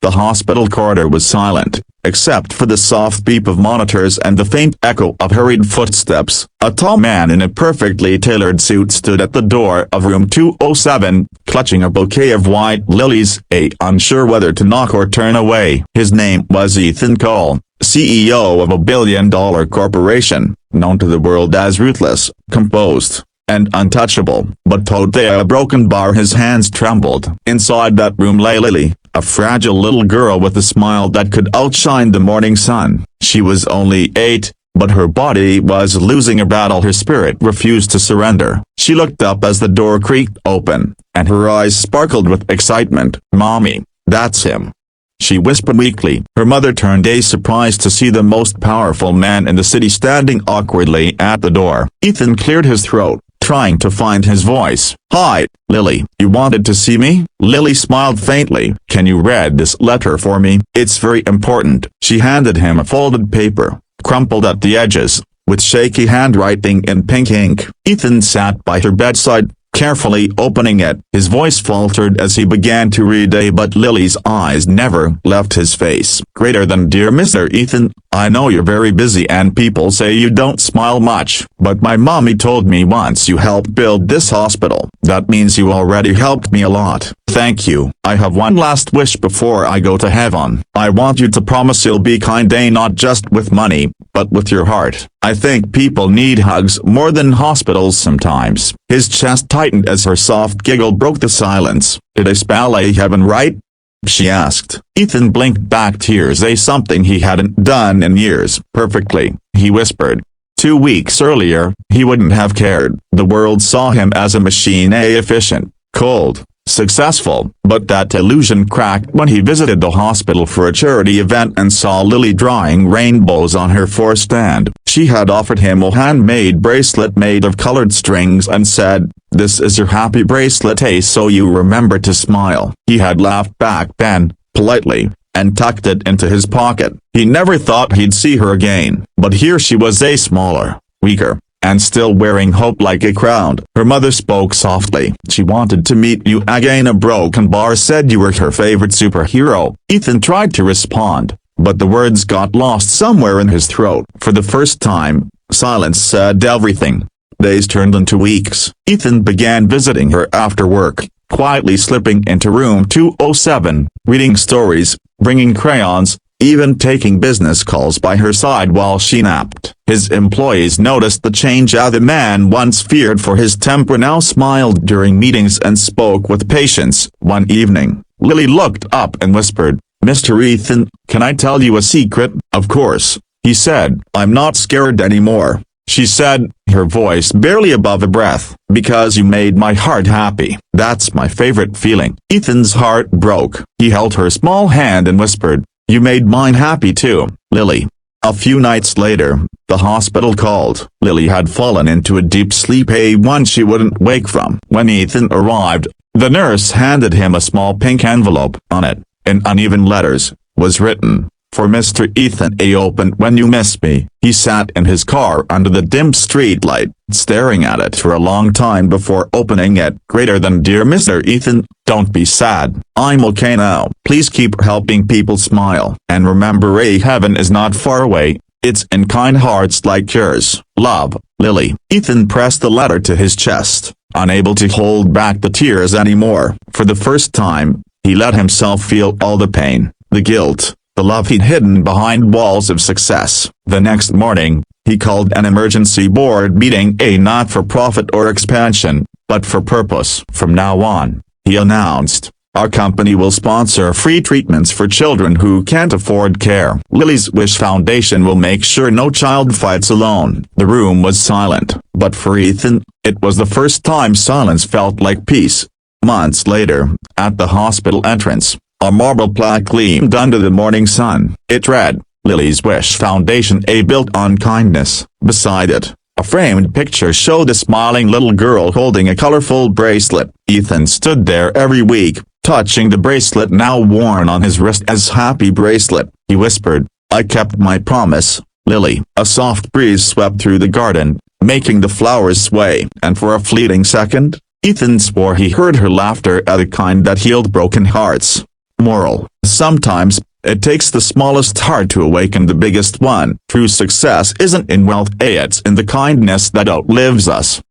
The hospital corridor was silent, except for the soft beep of monitors and the faint echo of hurried footsteps. A tall man in a perfectly tailored suit stood at the door of room 207, clutching a bouquet of white lilies, unsure whether to knock or turn away. His name was Ethan Cole, CEO of a billion-dollar corporation, known to the world as ruthless, composed, and untouchable. But told a broken bar, his hands trembled. Inside that room lay Lily, a fragile little girl with a smile that could outshine the morning sun. She was only 8, but her body was losing a battle her spirit refused to surrender. She looked up as the door creaked open, and her eyes sparkled with excitement. "Mommy, that's him," she whispered weakly. Her mother turned, surprised to see the most powerful man in the city standing awkwardly at the door. Ethan cleared his throat, trying to find his voice. "Hi, Lily, you wanted to see me?" Lily smiled faintly. "Can you read this letter for me? It's very important." She handed him a folded paper, crumpled at the edges, with shaky handwriting in pink ink. Ethan sat by her bedside, carefully opening it. His voice faltered as he began to read, but Lily's eyes never left his face. "Greater than dear Mr. Ethan, I know you're very busy and people say you don't smile much, but my mommy told me once you helped build this hospital. That means you already helped me a lot. Thank you. I have one last wish before I go to heaven. I want you to promise you'll be kind, not just with money, but with your heart. I think people need hugs more than hospitals sometimes." His chest tightened as her soft giggle broke the silence. "Did I spell heaven right?" she asked. Ethan blinked back tears, something he hadn't done in years. "Perfectly," he whispered. 2 weeks earlier, he wouldn't have cared. The world saw him as a machine, efficient, cold, successful. But that illusion cracked when he visited the hospital for a charity event and saw Lily drawing rainbows on her forestand. She had offered him a handmade bracelet made of colored strings and said, "This is your happy bracelet, so you remember to smile." He had laughed back then, politely, and tucked it into his pocket. He never thought he'd see her again. But here she was, smaller, weaker, and still wearing hope like a crown. Her mother spoke softly. "She wanted to meet you again. A broken bar said you were her favorite superhero." Ethan tried to respond, but the words got lost somewhere in his throat. For the first time, silence said everything. Days turned into weeks. Ethan began visiting her after work, quietly slipping into room 207, reading stories, bringing crayons, even taking business calls by her side while she napped. His employees noticed the change. The man once feared for his temper now smiled during meetings and spoke with patience. One evening, Lily looked up and whispered, "Mr. Ethan, can I tell you a secret?" "Of course," he said. "I'm not scared anymore," she said, her voice barely above a breath. "Because you made my heart happy. That's my favorite feeling." Ethan's heart broke. He held her small hand and whispered, "You made mine happy too, Lily." A few nights later, the hospital called. Lily had fallen into a deep sleep, one she wouldn't wake from. When Ethan arrived, the nurse handed him a small pink envelope. On it, in uneven letters, was written, "For Mr. Ethan, opened when you miss me." He sat in his car under the dim streetlight, staring at it for a long time before opening it. "Greater than dear Mr. Ethan, don't be sad. I'm okay now. Please keep helping people smile. And remember, heaven is not far away. It's in kind hearts like yours. Love, Lily." Ethan pressed the letter to his chest, unable to hold back the tears anymore. For the first time, he let himself feel all the pain, the guilt, the love he'd hidden behind walls of success. The next morning, he called an emergency board meeting, not for profit or expansion, but for purpose. "From now on," he announced, "our company will sponsor free treatments for children who can't afford care. Lily's Wish Foundation will make sure no child fights alone." The room was silent, but for Ethan, it was the first time silence felt like peace. Months later, at the hospital entrance, a marble plaque gleamed under the morning sun. It read, "Lily's Wish Foundation, built on kindness." Beside it, a framed picture showed a smiling little girl holding a colorful bracelet. Ethan stood there every week, touching the bracelet now worn on his wrist as happy bracelet. He whispered, "I kept my promise, Lily." A soft breeze swept through the garden, making the flowers sway. And for a fleeting second, Ethan swore he heard her laughter, the kind that healed broken hearts. Moral: sometimes, it takes the smallest heart to awaken the biggest one. True success isn't in wealth, it's in the kindness that outlives us.